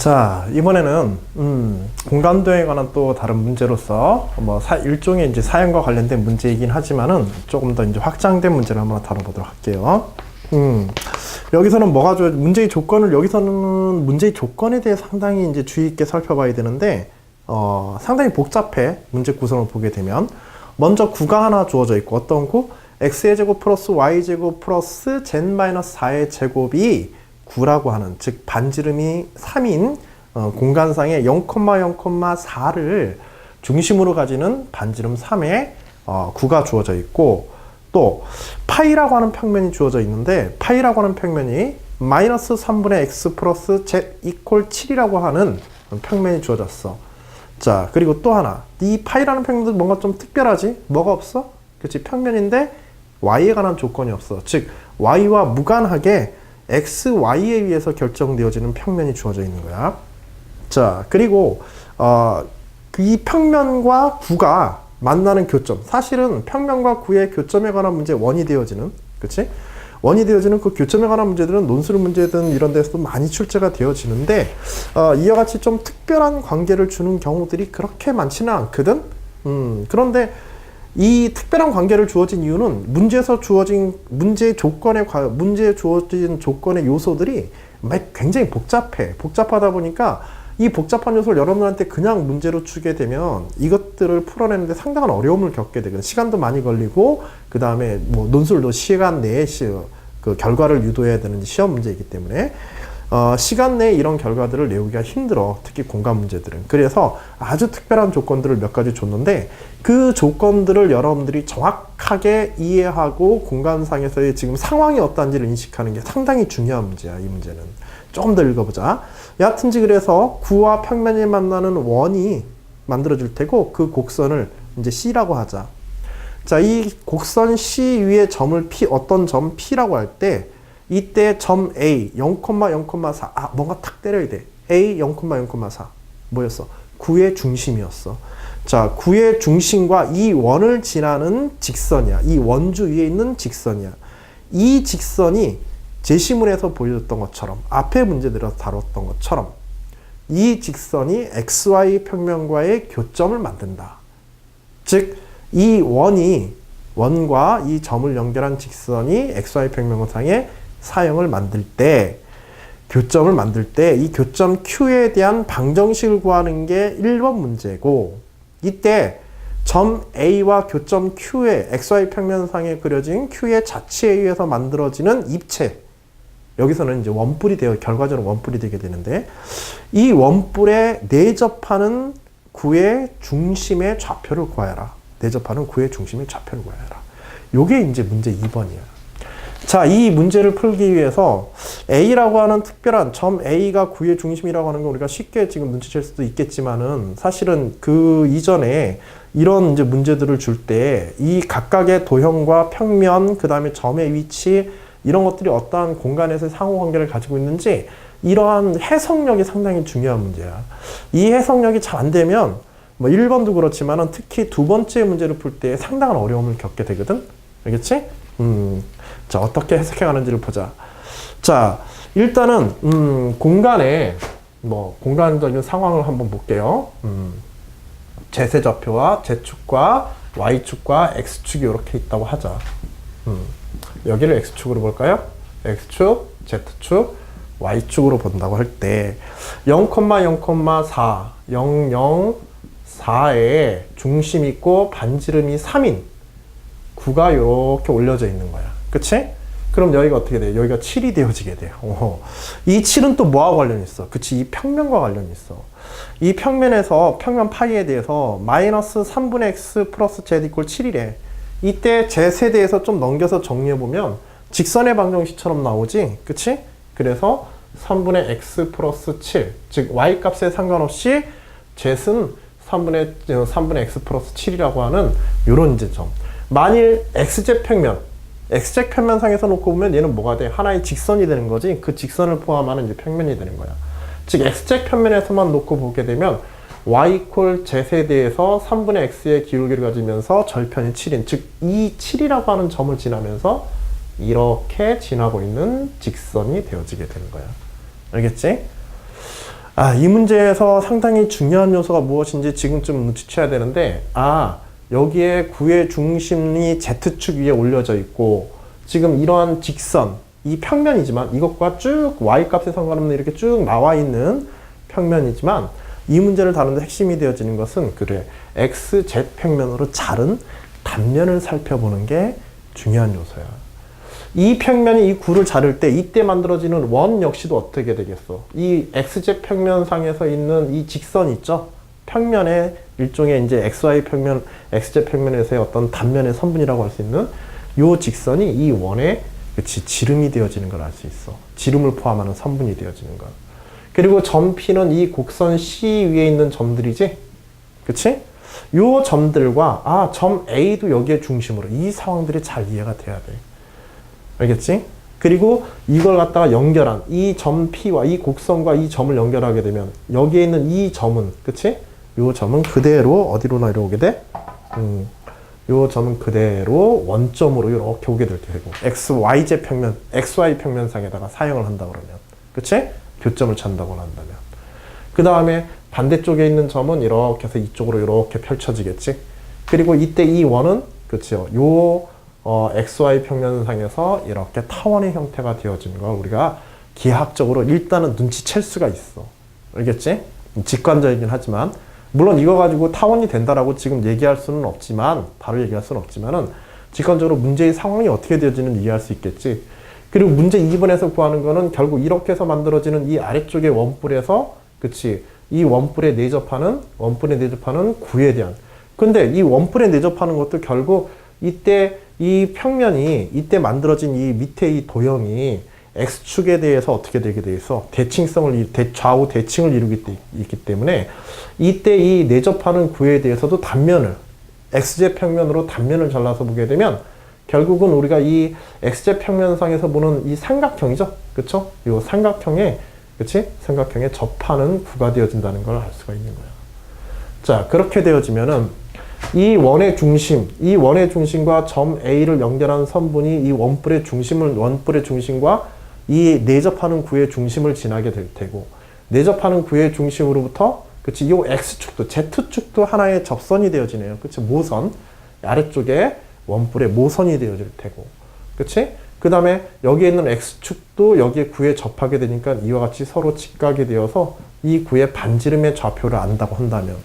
자, 이번에는 공감도에 관한 또 다른 문제로서 일종의 이제 사연과 관련된 문제이긴 하지만은 조금 더 이제 확장된 문제를 한번 다뤄보도록 할게요. 여기서는 뭐가 문제의 조건을 여기서는 문제의 조건에 대해 상당히 이제 주의 있게 살펴봐야 되는데 상당히 복잡해. 문제 구성을 보게 되면 먼저 구가 하나 주어져 있고 어떤 구? x의 제곱 플러스 y의 제곱 플러스 z-4의 제곱이 9라고 하는, 즉 반지름이 3인 공간상의 0,0,4를 중심으로 가지는 반지름 3의 9가 주어져 있고, 또 파이라고 하는 평면이 주어져 있는데 파이라고 하는 평면이 마이너스 3분의 x 플러스 z 이퀄 7이라고 하는 평면이 주어졌어. 자, 그리고 또 하나, 이 파이라는 평면도 뭔가 좀 특별하지? 뭐가 없어? 그렇지, 평면인데 y에 관한 조건이 없어. 즉 y와 무관하게 x, y에 의해서 결정되어지는 평면이 주어져 있는 거야. 자, 그리고 이 평면과 구가 만나는 교점, 사실은 평면과 구의 교점에 관한 문제 원이 되어지는, 그치? 원이 되어지는 그 교점에 관한 문제들은 논술 문제든 이런 데서도 많이 출제가 되어지는데 이와 같이 좀 특별한 관계를 주는 경우들이 그렇게 많지는 않거든. 그런데 이 특별한 관계를 주어진 이유는 문제에서 주어진 문제에 주어진 조건의 요소들이 굉장히 복잡해. 복잡하다 보니까 이 복잡한 요소를 여러분한테 그냥 문제로 주게 되면 이것들을 풀어내는데 상당한 어려움을 겪게 되거든. 시간도 많이 걸리고, 그 다음에 뭐 논술도 시간 내에 그 결과를 유도해야 되는 시험 문제이기 때문에 시간 내에 이런 결과들을 내우기가 힘들어. 특히 공감 문제들은. 그래서 아주 특별한 조건들을 몇 가지 줬는데 그 조건들을 여러분들이 정확하게 이해하고 공간상에서의 지금 상황이 어떤지를 인식하는 게 상당히 중요한 문제야. 이 문제는 조금 더 읽어보자. 여하튼지 그래서 구와 평면이 만나는 원이 만들어질 테고 그 곡선을 이제 C라고 하자. 자, 이 곡선 C 위에 점을 P, 어떤 점 P라고 할 때 이때 점 A 0,0,4 뭔가 탁 때려야 돼. A 0,0,4 뭐였어? 9의 중심이었어. 자, 9의 중심과 이 원을 지나는 직선이야. 이 원주 위에 있는 직선이야. 이 직선이 제시문에서 보여줬던 것처럼, 앞에 문제들에서 다뤘던 것처럼 이 직선이 XY 평면과의 교점을 만든다. 즉, 이 원과 이 점을 연결한 직선이 XY 평면상의 사형을 만들 때, 교점을 만들 때 이 교점 Q에 대한 방정식을 구하는 게 1번 문제고, 이때 점 A와 교점 Q의 XY 평면상에 그려진 Q의 자치에 의해서 만들어지는 입체, 여기서는 이제 원뿔이 되어 결과적으로 원뿔이 되게 되는데 이 원뿔에 내접하는 구의 중심의 좌표를 구하여라. 내접하는 구의 중심의 좌표를 구하여라. 요게 이제 문제 2번이야. 자, 이 문제를 풀기 위해서 A라고 하는 특별한 점 A가 구의 중심이라고 하는 거 우리가 쉽게 지금 눈치챌 수도 있겠지만은 사실은 그 이전에 이런 이제 문제들을 줄 때 이 각각의 도형과 평면, 그 다음에 점의 위치, 이런 것들이 어떠한 공간에서의 상호관계를 가지고 있는지 이러한 해석력이 상당히 중요한 문제야. 이 해석력이 잘 안 되면 뭐 1번도 그렇지만은 특히 두 번째 문제를 풀 때 상당한 어려움을 겪게 되거든. 알겠지? 자, 어떻게 해석해 가는지를 보자. 자, 일단은 공간에 공간적인 상황을 한번 볼게요. 제세좌표와 Z축과 Y축과 X축이 이렇게 있다고 하자. 여기를 X축으로 볼까요? X축, Z축, Y축으로 본다고 할 때 0,0,4, 0,0,4에 중심 있고 반지름이 3인 9가 이렇게 올려져 있는 거야. 그치? 그럼 여기가 어떻게 돼요? 여기가 7이 되어지게 돼요. 이 7은 또 뭐하고 관련이 있어? 그치? 이 평면과 관련이 있어. 이 평면에서 평면 파이에 대해서 마이너스 3분의 x 플러스 z 이퀄 7이래. 이때 제세대에서 좀 넘겨서 정리해보면 직선의 방정식처럼 나오지? 그치? 그래서 3분의 x 플러스 7, 즉 y값에 상관없이 z은 3분의 x 플러스 7이라고 하는 요런 이제 점. 만일 xz 평면상에서 놓고 보면 얘는 뭐가 돼? 하나의 직선이 되는 거지? 그 직선을 포함하는 이제 평면이 되는 거야. 즉 xz 평면에서만 놓고 보게 되면 y 이퀄 z에 대해서 3분의 x의 기울기를 가지면서 절편이 7인, 즉 이 7이라고 하는 점을 지나면서 이렇게 지나고 있는 직선이 되어지게 되는 거야. 알겠지? 이 문제에서 상당히 중요한 요소가 무엇인지 지금쯤 눈치채야 되는데, 여기에 구의 중심이 Z축 위에 올려져 있고, 지금 이러한 직선, 이 평면이지만 이것과 쭉 Y값에 상관없는 이렇게 쭉 나와 있는 평면이지만, 이 문제를 다루는데 핵심이 되어지는 것은 XZ 평면으로 자른 단면을 살펴보는 게 중요한 요소야. 이 평면이 이 구를 자를 때 이때 만들어지는 원 역시도 어떻게 되겠어? 이 XZ 평면상에서 있는 이 직선 있죠? 평면의 일종의 이제 XY 평면, XZ 평면에서의 어떤 단면의 선분이라고 할 수 있는 이 직선이 이 원의 지름이 되어지는 걸 알 수 있어. 지름을 포함하는 선분이 되어지는 걸. 그리고 점 P는 이 곡선 C 위에 있는 점들이지? 그치? 요 점들과 점 A도 여기에 중심으로 이 상황들이 잘 이해가 돼야 돼. 알겠지? 그리고 이걸 갖다가 연결한 이 점 P와 이 곡선과 이 점을 연결하게 되면 여기에 있는 이 점은, 그치? 요 점은 그대로 어디로 내려오게 돼? 요 점은 그대로 원점으로 이렇게 오게 될 테고, XYZ 평면, XY 평면상에다가 사용을 한다 그러면, 그치? 교점을 찾는다고 한다면. 그 다음에 반대쪽에 있는 점은 이렇게 해서 이쪽으로 이렇게 펼쳐지겠지? 그리고 이때 이 원은, 그치요? XY 평면상에서 이렇게 타원의 형태가 되어지는 걸 우리가 기하학적으로 일단은 눈치챌 수가 있어. 알겠지? 직관적이긴 하지만, 물론 이거 가지고 타원이 된다라고 지금 얘기할 수는 없지만, 바로 얘기할 수는 없지만은, 직관적으로 문제의 상황이 어떻게 되어지는지 이해할 수 있겠지. 그리고 문제 2번에서 구하는 거는 결국 이렇게 해서 만들어지는 이 아래쪽의 원뿔에서, 그치? 이 원뿔에 내접하는 구에 대한. 근데 이 원뿔에 내접하는 것도 결국 이때 이 평면이, 이때 만들어진 이 밑에 이 도형이 X축에 대해서 어떻게 되게 돼 있어? 좌우 대칭을 이루기 때문에 이때 이 내접하는 구에 대해서도 단면을, XZ 평면으로 단면을 잘라서 보게 되면 결국은 우리가 이 XZ 평면상에서 보는 이 삼각형이죠. 그쵸? 이 삼각형에, 그치? 삼각형에 접하는 구가 되어진다는 걸 알 수가 있는 거야. 자, 그렇게 되어지면은 이 원의 중심과 점 A를 연결하는 선분이 이 원뿔의 중심과 이 내접하는 구의 중심을 지나게 될 테고, 내접하는 구의 중심으로부터, 그치? 이 X축도, Z축도 하나의 접선이 되어지네요. 그치? 모선. 아래쪽에 원뿔의 모선이 되어질 테고, 그치? 그 다음에 여기에 있는 X축도 여기에 구에 접하게 되니까 이와 같이 서로 직각이 되어서 이 구의 반지름의 좌표를 안다고 한다면,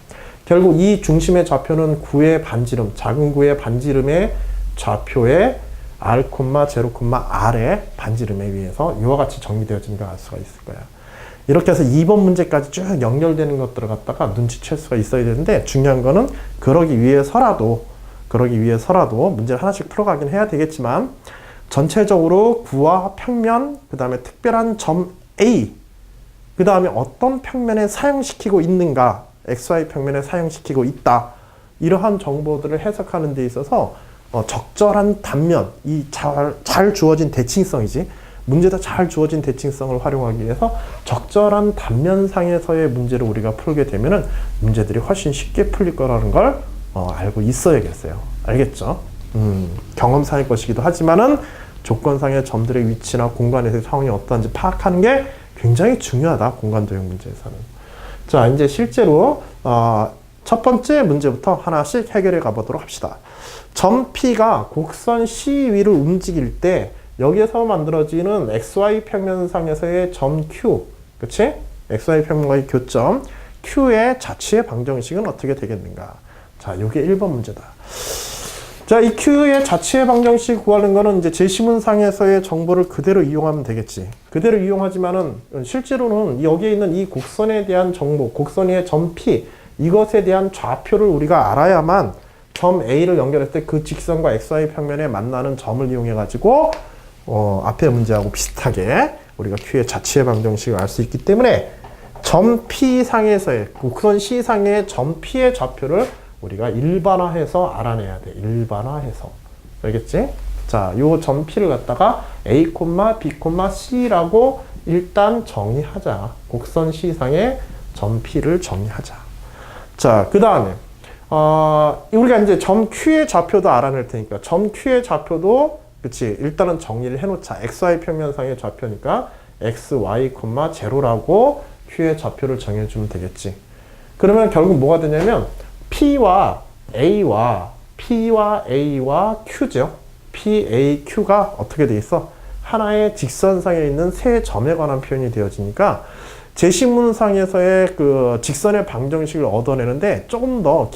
결국 이 중심의 좌표는 구의 반지름, 작은 구의 반지름의 좌표의 R, 0, R의 반지름에 의해서 이와 같이 정리되어지는 걸 알 수가 있을 거야. 이렇게 해서 2번 문제까지 쭉 연결되는 것들을 갖다가 눈치챌 수가 있어야 되는데, 중요한 거는 그러기 위해서라도 문제를 하나씩 풀어가긴 해야 되겠지만, 전체적으로 구와 평면, 그 다음에 특별한 점 A, 그 다음에 어떤 평면에 사용시키고 있는가, XY 평면에 사용시키고 있다, 이러한 정보들을 해석하는 데 있어서 적절한 단면, 이 잘 주어진 대칭성이지, 문제도 잘 주어진 대칭성을 활용하기 위해서 적절한 단면상에서의 문제를 우리가 풀게 되면은 문제들이 훨씬 쉽게 풀릴 거라는 걸 알고 있어야겠어요. 알겠죠? 경험상의 것이기도 하지만은 조건상의 점들의 위치나 공간에서의 상황이 어떠한지 파악하는 게 굉장히 중요하다, 공간도형 문제에서는. 자, 이제 실제로 첫 번째 문제부터 하나씩 해결해 가보도록 합시다. 점 P가 곡선 C 위를 움직일 때 여기에서 만들어지는 XY 평면상에서의 점 Q, 그치? XY 평면과의 교점 Q의 자취의 방정식은 어떻게 되겠는가? 자, 이게 1번 문제다. 자, 이 Q의 자취의 방정식 구하는 거는 이제 제시문상에서의 정보를 그대로 이용하면 되겠지. 그대로 이용하지만은 실제로는 여기에 있는 이 곡선에 대한 정보, 곡선의 점 P, 이것에 대한 좌표를 우리가 알아야만 점 A를 연결했을 때 그 직선과 XY 평면에 만나는 점을 이용해 가지고 앞에 문제하고 비슷하게 우리가 Q의 자취의 방정식을 알 수 있기 때문에 점 P 상에서의, 곡선 C 상의 점 P의 좌표를 우리가 일반화해서 알아내야 돼. 일반화해서. 알겠지? 자, 요 점 P를 갖다가 A, B, C라고 일단 정의하자. 곡선 C 상의 점 P를 정의하자. 자, 그 다음에 우리가 이제 점 Q의 좌표도 알아낼 테니까 점 Q의 좌표도, 그치, 일단은 정리를 해놓자. XY 평면상의 좌표니까 XY, 0라고 Q의 좌표를 정해주면 되겠지. 그러면 결국 뭐가 되냐면 P와 A와 Q죠. P, A, Q가 어떻게 돼 있어? 하나의 직선상에 있는 세 점에 관한 표현이 되어지니까 제시문상에서의 그 직선의 방정식을 얻어내는데 조금 더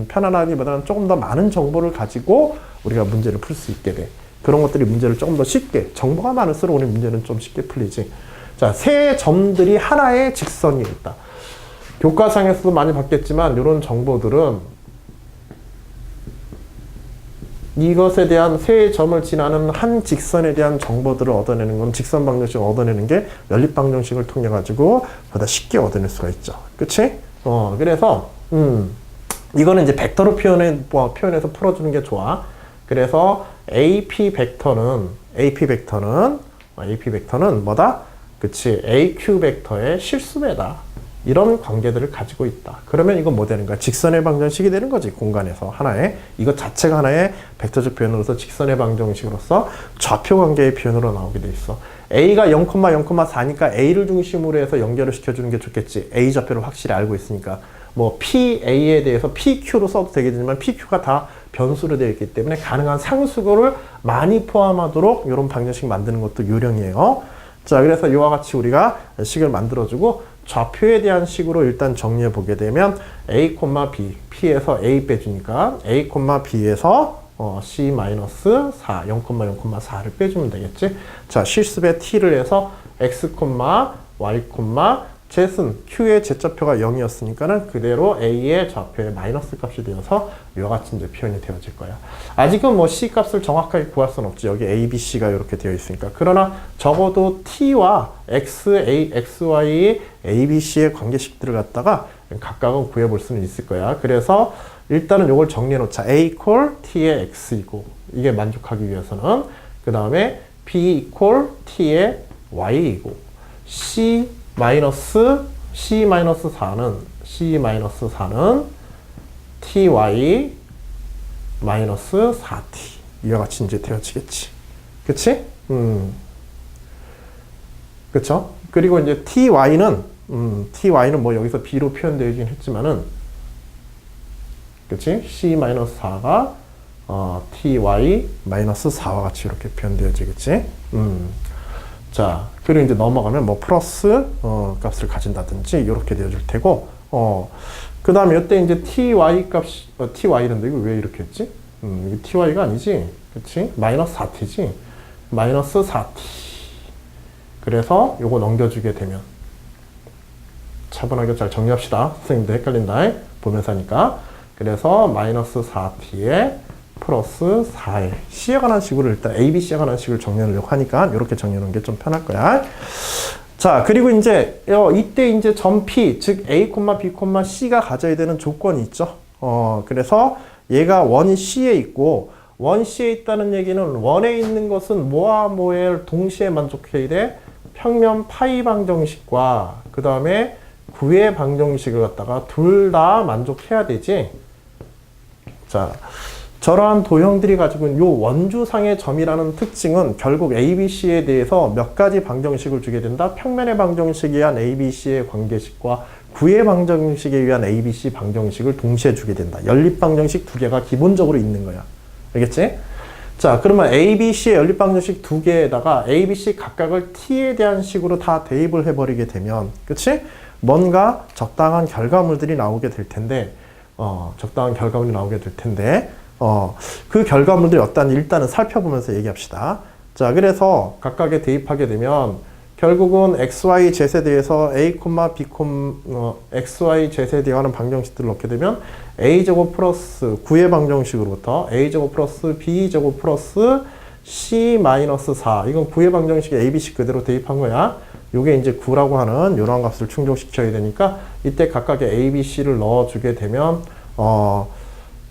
편안하기보다는 조금 더 많은 정보를 가지고 우리가 문제를 풀 수 있게 돼. 그런 것들이 문제를 조금 더 쉽게, 정보가 많을수록 우리 문제는 좀 쉽게 풀리지. 자, 세 점들이 하나의 직선이 있다. 교과상에서도 많이 봤겠지만 이런 정보들은 이것에 대한 세 점을 지나는 한 직선에 대한 정보들을 얻어내는 건 직선 방정식을 얻어내는 게 연립 방정식을 통해 가지고 보다 쉽게 얻어낼 수가 있죠. 그치? 그래서 이거는 이제 벡터로 표현해서 풀어주는 게 좋아. 그래서 AP 벡터는 뭐다? 그치? AQ 벡터의 실수배다. 이런 관계들을 가지고 있다. 그러면 이건 뭐 되는 거야? 직선의 방정식이 되는 거지. 공간에서 하나의, 이것 자체가 하나의 벡터적 표현으로서 직선의 방정식으로서 좌표 관계의 표현으로 나오게 돼 있어. A가 0,0,4니까 A를 중심으로 해서 연결을 시켜주는 게 좋겠지. A 좌표를 확실히 알고 있으니까. 뭐 PA에 대해서 PQ로 써도 되겠지만 PQ가 다 변수로 되어 있기 때문에 가능한 상수를 많이 포함하도록 이런 방정식 만드는 것도 요령이에요. 자, 그래서 이와 같이 우리가 식을 만들어주고 좌표에 대한 식으로 일단 정리해 보게 되면 A, B, P에서 A 빼주니까 A, B에서 C-4, 0,0,4를 빼주면 되겠지. 자, 실습에 T를 해서 X, Y, Z은 Q의 Z좌표가 0이었으니까는 그대로 A의 좌표의 마이너스 값이 되어서 이와 같이 이제 표현이 되어질 거야. 아직은 뭐 C 값을 정확하게 구할 수는 없지. 여기 A, B, C가 이렇게 되어 있으니까. 그러나 적어도 T와 X, A, X, Y, A, B, C의 관계식들을 갖다가 각각은 구해볼 수는 있을 거야. 그래서 일단은 이걸 정리해 놓자. A equal T의 X이고, 이게 만족하기 위해서는. 그 다음에 B equal T의 Y이고, C-4는 ty-4t 이와 같이 이제 되어지겠지. 그치? 그쵸? 그리고 이제 ty는 뭐 여기서 b로 표현되긴 했지만은, 그치? c-4가 ty-4와 같이 이렇게 표현되어지겠지. 자, 그리고 이제 넘어가면 뭐 플러스 값을 가진다든지 이렇게 되어질 테고, 그 다음에 이때 이제 ty 값이 ty인데 이거 왜 이렇게 했지? 이게 ty가 아니지, 그렇지? 마이너스 4t지, 마이너스 4t. 그래서 요거 넘겨주게 되면 차분하게 잘 정리합시다. 선생님도 헷갈린다. 보면서 하니까. 그래서 마이너스 4t에 플러스 4에 C에 관한 식으로 일단 A, B, C에 관한 식을 정리하려고 하니까 이렇게 정리하는 게 좀 편할 거야. 자, 그리고 이제 이때 이제 점 P, 즉 A, B, C가 가져야 되는 조건이 있죠. 그래서 얘가 원 C에 있고, 원 C에 있다는 얘기는 원에 있는 것은 뭐와 뭐에 동시에 만족해야 돼? 평면 파이 방정식과 그 다음에 9의 방정식을 갖다가 둘 다 만족해야 되지. 자, 저러한 도형들이 가지고 있는 요 원주상의 점이라는 특징은 결국 ABC에 대해서 몇 가지 방정식을 주게 된다. 평면의 방정식에 의한 ABC의 관계식과 구의 방정식에 의한 ABC 방정식을 동시에 주게 된다. 연립 방정식 두 개가 기본적으로 있는 거야. 알겠지? 자, 그러면 ABC의 연립 방정식 두 개에다가 ABC 각각을 T에 대한 식으로 다 대입을 해버리게 되면, 그치? 뭔가 적당한 결과물들이 나오게 될 텐데, 그 결과물들이 어떤지 일단은 살펴보면서 얘기합시다. 자, 그래서 각각에 대입하게 되면 결국은 XY Z에 대해서 A, B, XY Z에 대한 방정식들을 넣게 되면 A제곱 플러스 9의 방정식으로부터 A제곱 플러스 B제곱 플러스 C-4. 이건 9의 방정식에 ABC 그대로 대입한 거야. 요게 이제 9라고 하는 요런 값을 충족시켜야 되니까 이때 각각의 A, B, C를 넣어주게 되면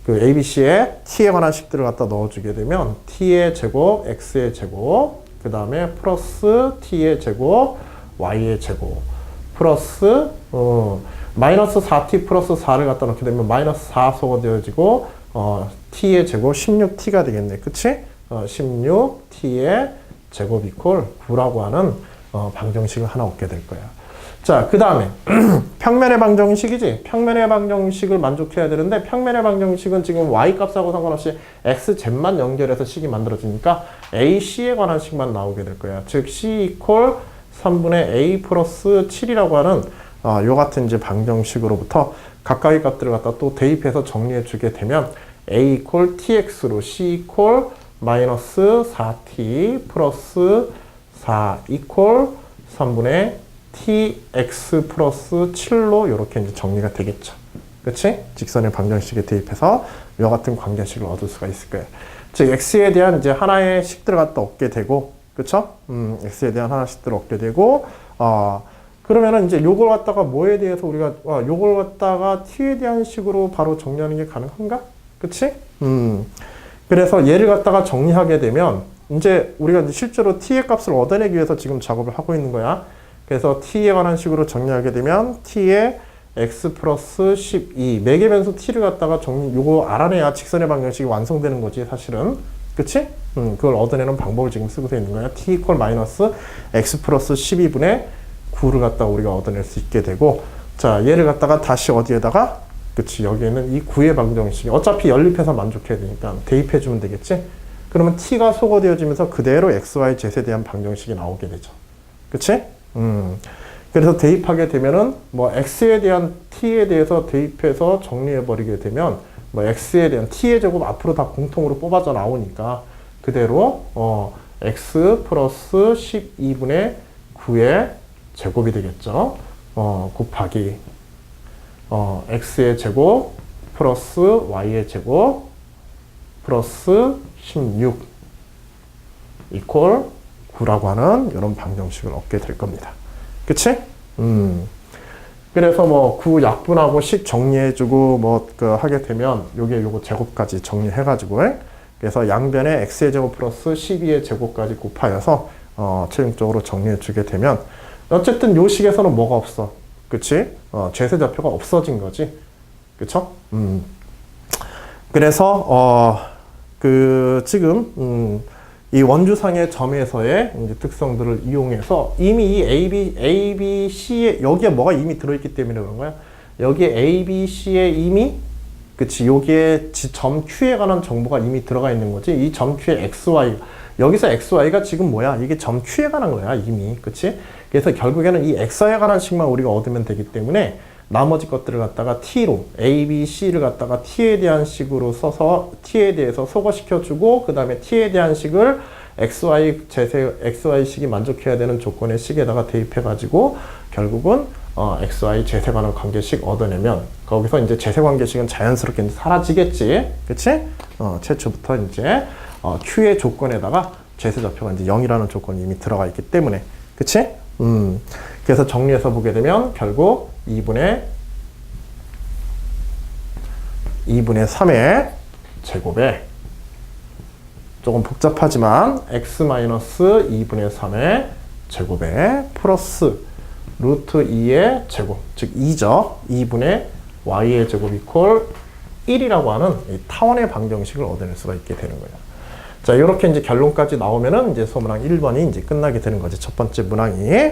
그 ABC에 T에 관한 식들을 갖다 넣어주게 되면 T의 제곱, X의 제곱, 그 다음에 플러스 T의 제곱, Y의 제곱, 플러스 마이너스 4T 플러스 4를 갖다 넣게 되면 마이너스 4소가 되어지고 T의 제곱 16T가 되겠네. 그치? 16T의 제곱 이퀄 9라고 하는 방정식을 하나 얻게 될 거야. 자, 그 다음에 평면의 방정식이지. 평면의 방정식을 만족해야 되는데 평면의 방정식은 지금 y값하고 상관없이 xz만 연결해서 식이 만들어지니까 AC에 관한 식만 나오게 될 거야. 즉 C 이퀄 3분의 A 플러스 7이라고 하는 요 같은 이제 방정식으로부터 각각의 값들을 갖다 또 대입해서 정리해 주게 되면 A 이퀄 tx로 C 이퀄 마이너스 4t 플러스 4 이퀄 3분의 tx 플러스 7로 이렇게 이제 정리가 되겠죠. 그치? 직선의 방정식에 대입해서 이와 같은 관계식을 얻을 수가 있을 거예요. 즉, x에 대한 이제 하나의 식들을 갖다 얻게 되고, 그쵸? x에 대한 하나의 식들을 얻게 되고, 그러면은 이제 요걸 갖다가 뭐에 대해서 우리가, 요걸 갖다가 t에 대한 식으로 바로 정리하는 게 가능한가? 그치? 그래서 얘를 갖다가 정리하게 되면, 이제 우리가 이제 실제로 t의 값을 얻어내기 위해서 지금 작업을 하고 있는 거야. 그래서 t에 관한 식으로 정리하게 되면 t의 x 플러스 12 매개 변수 t를 갖다가 요거 알아내야 직선의 방정식이 완성되는 거지 사실은. 그치? 그걸 얻어내는 방법을 지금 쓰고 있는 거야. t 이퀄 마이너스 x 플러스 12분의 9를 갖다가 우리가 얻어낼 수 있게 되고, 자, 얘를 갖다가 다시 어디에다가, 그치, 여기에는 이 9의 방정식이 어차피 연립해서 만족해야 되니까 대입해주면 되겠지? 그러면 t가 소거되어지면서 그대로 xy z에 대한 방정식이 나오게 되죠. 그치? 그래서 대입하게 되면은 뭐 x에 대한 t에 대해서 대입해서 정리해 버리게 되면 뭐 x에 대한 t의 제곱 앞으로 다 공통으로 뽑아져 나오니까 그대로 x 플러스 12분의 9의 제곱이 되겠죠. 곱하기 x의 제곱 플러스 y의 제곱 플러스 16 이퀄 9라고 하는 이런 방정식을 얻게 될 겁니다. 그치? 그래서 뭐 9 약분하고 식 정리해주고 뭐 하게 되면 요거 제곱까지 정리해가지고 그래서 양변에 x의 제곱 플러스 12의 제곱까지 곱하여서 최종적으로 정리해주게 되면 어쨌든 요 식에서는 뭐가 없어? 그치? 제세좌표가 없어진 거지. 그쵸? 그래서 지금 이 원주상의 점에서의 이제 특성들을 이용해서 이미 이 A, B, C에 여기에 뭐가 이미 들어있기 때문에 그런 거야. 여기에 A, B, C에 이미 그치 여기에 점 Q에 관한 정보가 이미 들어가 있는 거지. 이 점 Q의 XY 여기서 XY가 지금 뭐야? 이게 점 Q에 관한 거야 이미. 그치? 그래서 결국에는 이 XY에 관한 식만 우리가 얻으면 되기 때문에 나머지 것들을 갖다가 T로 A, B, C를 갖다가 T에 대한 식으로 써서 T에 대해서 소거시켜주고 그 다음에 T에 대한 식을 XY식이 만족해야 되는 조건의 식에다가 대입해가지고 결국은 XY 제세 관한 관계식 얻어내면 거기서 이제 제세 관계식은 자연스럽게 이제 사라지겠지. 그치? 최초부터 이제 Q의 조건에다가 제세좌표가 이제 0이라는 조건이 이미 들어가 있기 때문에. 그치? 그래서 정리해서 보게 되면 결국 2분의 3의 제곱에 조금 복잡하지만 x-2분의 3의 제곱에 플러스 루트 2의 제곱 즉 2죠. 2분의 y의 제곱 이퀄 1이라고 하는 이 타원의 방정식을 얻어낼 수가 있게 되는 거예요. 자, 이렇게 이제 결론까지 나오면은 이제 소문항 1번이 이제 끝나게 되는 거지. 첫 번째 문항이.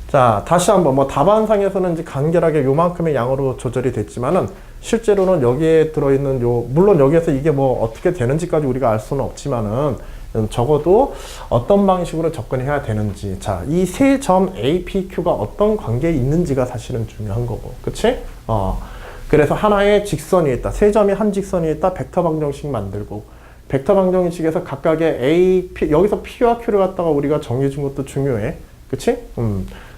자, 다시 한번 뭐 답안상에서는 이제 간결하게 요만큼의 양으로 조절이 됐지만은 실제로는 여기에 들어있는 물론 여기에서 이게 뭐 어떻게 되는지까지 우리가 알 수는 없지만은 적어도 어떤 방식으로 접근해야 되는지. 자, 이 세 점 A, P, Q가 어떤 관계에 있는지가 사실은 중요한 거고. 그치? 그래서 하나의 직선이 있다. 세 점이 한 직선이 있다. 벡터 방정식 만들고. 벡터 방정식에서 각각의 A, P, 여기서 P와 Q를 갖다가 우리가 정해준 것도 중요해. 그치?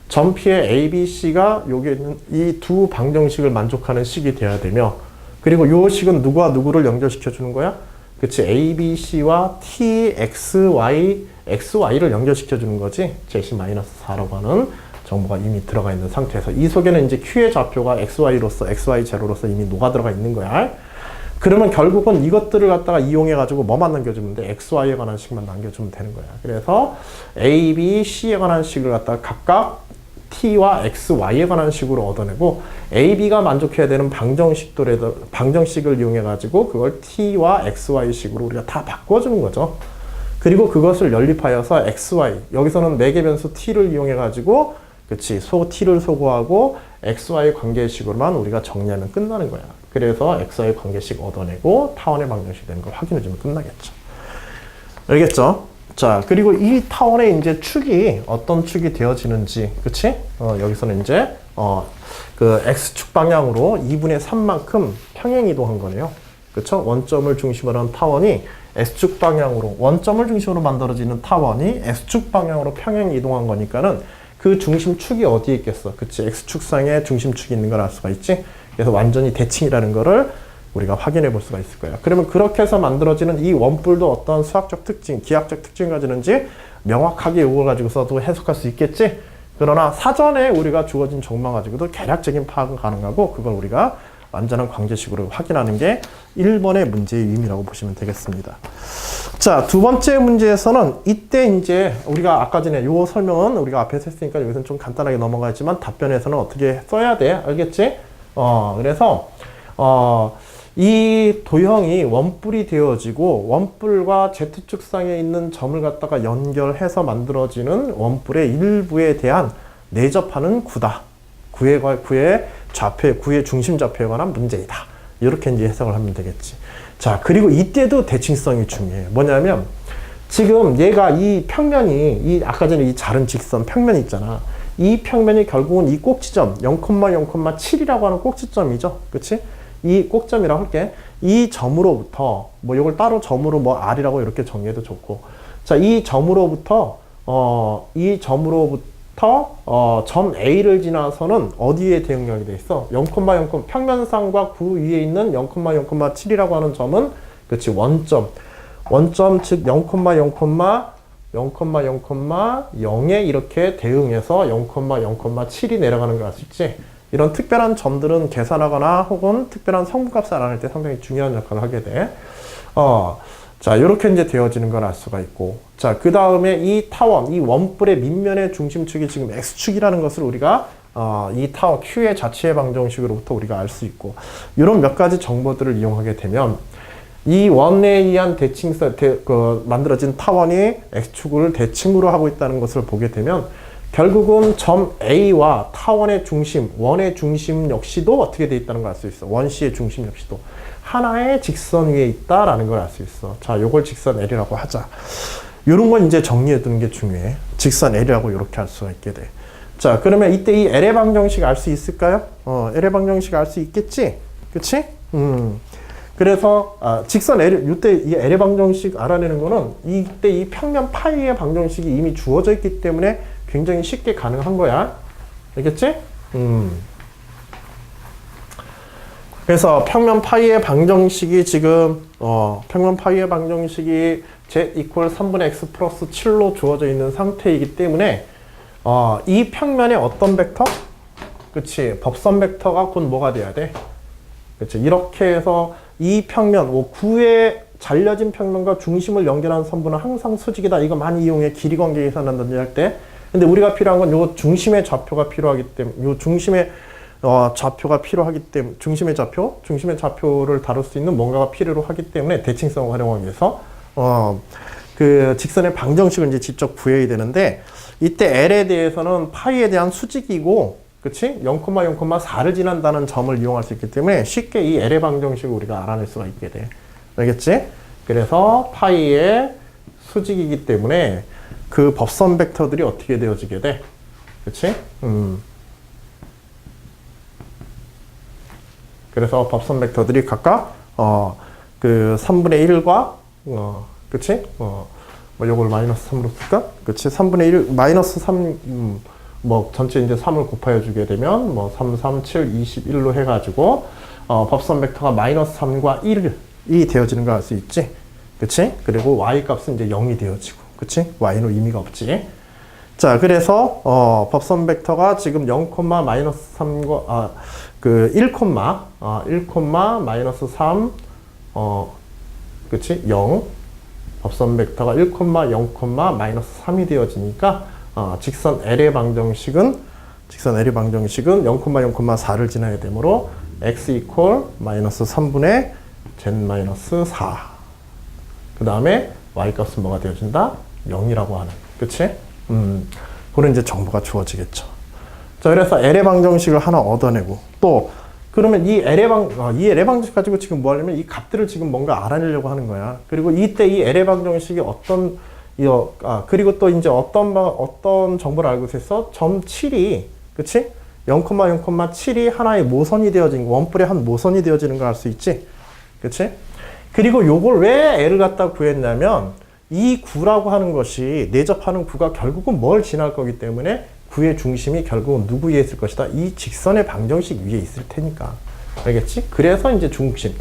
점 P의 A, B, C가 여기 있는 이 두 방정식을 만족하는 식이 돼야 되며, 그리고 요 식은 누구와 누구를 연결시켜 주는 거야? 그치? A, B, C와 T, X, Y, XY를 연결시켜 주는 거지. 제시-4라고 하는 정보가 이미 들어가 있는 상태에서 이 속에는 이제 Q의 좌표가 XY로서, XY0로서 이미 녹아 들어가 있는 거야. 그러면 결국은 이것들을 갖다가 이용해가지고 뭐만 남겨주면 돼? XY에 관한 식만 남겨주면 되는 거야. 그래서 A, B, C에 관한 식을 갖다가 각각 T와 X, Y에 관한 식으로 얻어내고 A, B가 만족해야 되는 방정식을 이용해가지고 그걸 T와 X, Y 식으로 우리가 다 바꿔주는 거죠. 그리고 그것을 연립하여서 xy, 여기서는 매개변수 t를 이용해 가지고 그치, t를 소거하고 xy 관계식으로만 우리가 정리하면 끝나는 거야. 그래서 xy 관계식 얻어내고 타원의 방정식 되는 걸 확인해 주면 끝나겠죠. 알겠죠? 자, 그리고 이 타원의 이제 축이 어떤 축이 되어지는지, 그치? 여기서는 이제 그 x축 방향으로 2분의 3만큼 평행 이동한 거네요. 그쵸? 원점을 중심으로 한 타원이 S축 방향으로, 원점을 중심으로 만들어지는 타원이 S축 방향으로 평행 이동한 거니까는 그 중심축이 어디에 있겠어? 그치? X축상에 중심축이 있는 걸 알 수가 있지? 그래서 완전히 대칭이라는 거를 우리가 확인해 볼 수가 있을 거예요. 그러면 그렇게 해서 만들어지는 이 원뿔도 어떤 수학적 특징, 기하학적 특징을 가지는지 명확하게 이걸 가지고서도 해석할 수 있겠지? 그러나 사전에 우리가 주어진 정만 가지고도 개략적인 파악은 가능하고 그걸 우리가 완전한 관계식으로 확인하는 게 1번의 문제의 의미라고 보시면 되겠습니다. 자, 두 번째 문제에서는 이때 이제 우리가 아까 전에 요 설명은 우리가 앞에서 했으니까 여기서는 좀 간단하게 넘어가지만 답변에서는 어떻게 써야 돼? 알겠지? 그래서 이 도형이 원뿔이 되어지고 원뿔과 Z축상에 있는 점을 갖다가 연결해서 만들어지는 원뿔의 일부에 대한 내접하는 구다. 구의 좌표, 구의 중심 좌표에 관한 문제이다. 이렇게 이제 해석을 하면 되겠지. 자, 그리고 이때도 대칭성이 중요해요. 뭐냐면, 지금 얘가 이 평면이, 아까 전에 이 자른 직선 평면 있잖아. 이 평면이 결국은 이 꼭지점, 0,0,7이라고 하는 꼭지점이죠. 그치? 이 꼭점이라고 할게. 이 점으로부터, 뭐, 이걸 따로 점으로 뭐, R이라고 이렇게 정리해도 좋고. 자, 이 점으로부터 점 A를 지나서는 어디에 대응력이 돼 있어? 0,0 평면상과 구 위에 있는 0,0,7이라고 하는 점은 그렇지 원점 즉 0,0에 이렇게 대응해서 0,0,7이 내려가는 걸 알 수 있지. 이런 특별한 점들은 계산하거나 혹은 특별한 성분값을 알아낼 때 상당히 중요한 역할을 하게 돼. 자, 이렇게 이제 되어지는 걸 알 수가 있고. 자, 그 다음에 이 타원, 이 원뿔의 밑면의 중심축이 지금 X축이라는 것을 우리가, 이 타원, Q의 자체의 방정식으로부터 우리가 알 수 있고. 이런 몇 가지 정보들을 이용하게 되면, 이 원에 의한 만들어진 타원이 X축을 대칭으로 하고 있다는 것을 보게 되면, 결국은 점 A와 타원의 중심, 원의 중심 역시도 어떻게 돼 있다는 걸 알 수 있어. 원C의 중심 역시도. 하나의 직선 위에 있다라는 걸 알 수 있어. 자, 요걸 직선 L이라고 하자. 요런 건 이제 정리해 두는 게 중요해. 직선 L이라고 이렇게 할 수가 있게 돼. 자, 그러면 이때 이 L의 방정식 알 수 있을까요? L의 방정식 알 수 있겠지? 그치? 그래서, 직선 L, 이때 이 L의 방정식 알아내는 거는 이때 이 평면 파이의 방정식이 이미 주어져 있기 때문에 굉장히 쉽게 가능한 거야. 알겠지? 그래서 평면 파이의 방정식이 지금 평면 파이의 방정식이 z 이퀄 3분의 x 플러스 7로 주어져 있는 상태이기 때문에 이 평면의 어떤 벡터? 그치, 법선 벡터가 곧 뭐가 돼야 돼? 그치, 이렇게 해서 이 평면, 구의 잘려진 평면과 중심을 연결하는 선분은 항상 수직이다. 이거 많이 이용해. 길이 관계 계산한다든지 할 때. 근데 우리가 필요한 건 요 중심의 좌표가 필요하기 때문에 요 중심의 좌표가 필요하기 때문에 중심의 좌표를 다룰 수 있는 뭔가가 필요로 하기 때문에 대칭성을 활용하기 위해서 그 직선의 방정식을 이제 직접 구해야 되는데 이때 L에 대해서는 파이에 대한 수직이고 그치? 0,0,4를 지난다는 점을 이용할 수 있기 때문에 쉽게 이 L의 방정식을 우리가 알아낼 수가 있게 돼. 알겠지? 그래서 파이의 수직이기 때문에 그 법선 벡터들이 어떻게 되어지게 돼? 그치? 그래서 법선 벡터들이 각각 그 3분의 1과 그치? 뭐 요걸 마이너스 3으로 쓸까? 그치? 3분의 1 마이너스 3 뭐 전체 이제 3을 곱하여 주게 되면 뭐 3, 3, 7, 21로 해 가지고 법선 벡터가 마이너스 3과 1이 되어지는 걸 알 수 있지. 그치? 그리고 y 값은 이제 0이 되어지고. 그치? y는 의미가 없지. 자, 그래서 법선 벡터가 지금 0, 마이너스 3과 그 1, 1, 마이너스 3 그치? 0 법선 벡터가 1, 0, 마이너스 3이 되어지니까 직선 L의 방정식은 0,0,4를 지나야 되므로 x 이퀄 마이너스 3분의 z 마이너스 4. 그 다음에 y값은 뭐가 되어진다? 0이라고 하는. 그치? 그런 이제 정보가 주어지겠죠. 자, 그래서 L의 방정식을 하나 얻어내고, 또, 그러면 이 L의 방정식 가지고 지금 뭐 하려면 이 값들을 지금 뭔가 알아내려고 하는 거야. 그리고 이때 이 L의 방정식이 그리고 또 이제 어떤 정보를 알고 있어? 점 7이, 그치? 0,0,7이 하나의 모선이 되어진 거, 원뿔의 한 모선이 되어지는 걸 알 수 있지? 그치? 그리고 요걸 왜 L을 갖다 구했냐면, 이 구라고 하는 것이, 내접하는 구가 결국은 뭘 지날 거기 때문에 구의 중심이 결국은 누구 위에 있을 것이다? 이 직선의 방정식 위에 있을 테니까. 알겠지? 그래서 이제 중심.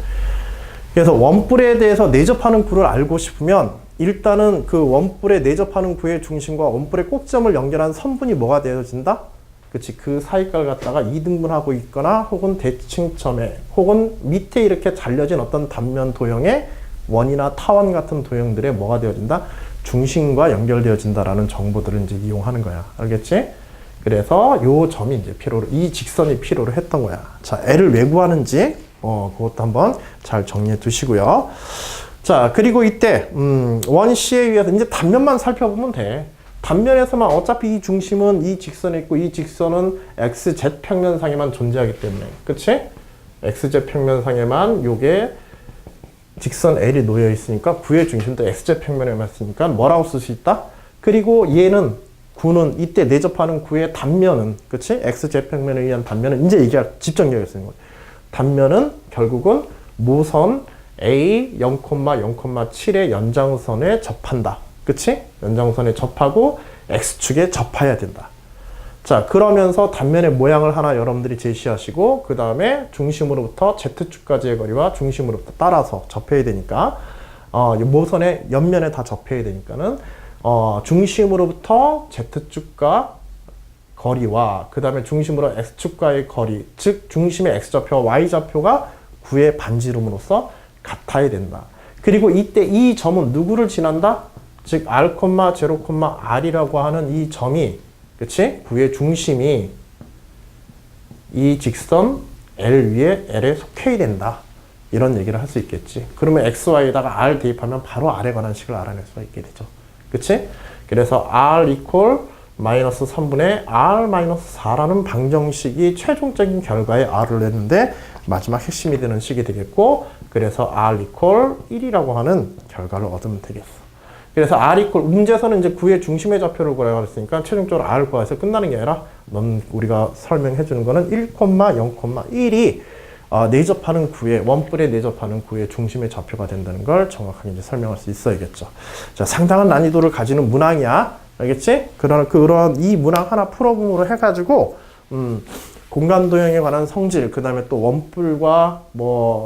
그래서 원뿔에 대해서 내접하는 구를 알고 싶으면 일단은 그 원뿔에 내접하는 구의 중심과 원뿔의 꼭점을 연결한 선분이 뭐가 되어진다? 그치? 그 사이값을 갖다가 이등분하고 있거나 혹은 대칭점에 혹은 밑에 이렇게 잘려진 어떤 단면 도형의 원이나 타원 같은 도형들의 뭐가 되어진다? 중심과 연결되어진다라는 정보들을 이제 이용하는 거야. 알겠지? 그래서 요 점이 이제 필요로, 이 직선이 필요로 했던 거야. 자, L을 왜 구하는지, 그것도 한번 잘 정리해 두시고요. 자, 그리고 이때, 원C에 의해서 이제 단면만 살펴보면 돼. 단면에서만 어차피 이 중심은 이 직선에 있고 이 직선은 XZ 평면상에만 존재하기 때문에. 그치? XZ 평면상에만 요게 직선 L이 놓여 있으니까 구의 중심도 XZ 평면에만 있으니까 뭐라고 쓸 수 있다? 그리고 구는 이때 내접하는 구의 단면은, 그치? XZ 평면에 의한 단면은 이제 이게 집정력이 쓰는 거예요. 단면은 결국은 모선 A 0,0,7의 연장선에 접한다. 그치? 연장선에 접하고 X축에 접해야 된다. 자, 그러면서 단면의 모양을 하나 여러분들이 제시하시고, 그 다음에 중심으로부터 Z축까지의 거리와 중심으로부터 따라서 접해야 되니까, 모선의 옆면에 다 접해야 되니까는, 중심으로부터 Z축과 거리와, 그 다음에 중심으로 X축과의 거리, 즉, 중심의 X좌표와 Y좌표가 구의 반지름으로서 같아야 된다. 그리고 이때 이 점은 누구를 지난다? 즉, R, 0, R이라고 하는 이 점이, 그치? 구의 중심이 이 직선 L 위에 L에 속해야 된다. 이런 얘기를 할 수 있겠지. 그러면 XY에다가 R 대입하면 바로 R에 관한 식을 알아낼 수가 있게 되죠. 그치? 그래서 R equal 마이너스 3분의 R 마이너스 4라는 방정식이 최종적인 결과에 R을 냈는데 마지막 핵심이 되는 식이 되겠고, 그래서 R equal 1이라고 하는 결과를 얻으면 되겠어. 그래서 R equal, 문제에서는 이제 구의 중심의 좌표를 구하라고 했으니까 최종적으로 R을 구해서 끝나는 게 아니라 우리가 설명해 주는 거는 1,0,1이 내접하는 구의, 원뿔에 내접하는 구의 중심의 좌표가 된다는 걸 정확하게 이제 설명할 수 있어야겠죠. 자, 상당한 난이도를 가지는 문항이야. 알겠지? 그런 이 문항 하나 풀어봄으로 해가지고, 공간 도형에 관한 성질, 그 다음에 또 원뿔과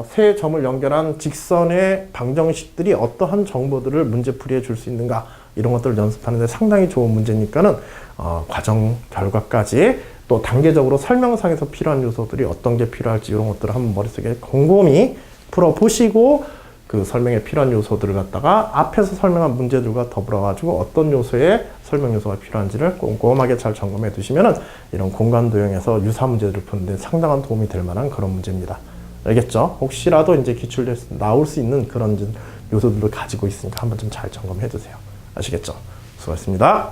세 점을 연결한 직선의 방정식들이 어떠한 정보들을 문제 풀이해 줄 수 있는가, 이런 것들을 연습하는데 상당히 좋은 문제니까는, 과정 결과까지 또 단계적으로 설명상에서 필요한 요소들이 어떤 게 필요할지 이런 것들을 한번 머릿속에 곰곰이 풀어보시고, 그 설명에 필요한 요소들을 갖다가 앞에서 설명한 문제들과 더불어가지고 어떤 요소에 설명 요소가 필요한지를 꼼꼼하게 잘 점검해 두시면은 이런 공간 도형에서 유사 문제들을 푸는데 상당한 도움이 될 만한 그런 문제입니다. 알겠죠? 혹시라도 이제 기출될 나올 수 있는 그런 요소들을 가지고 있으니까 한번 좀 잘 점검해 두세요. 아시겠죠? 수고하셨습니다.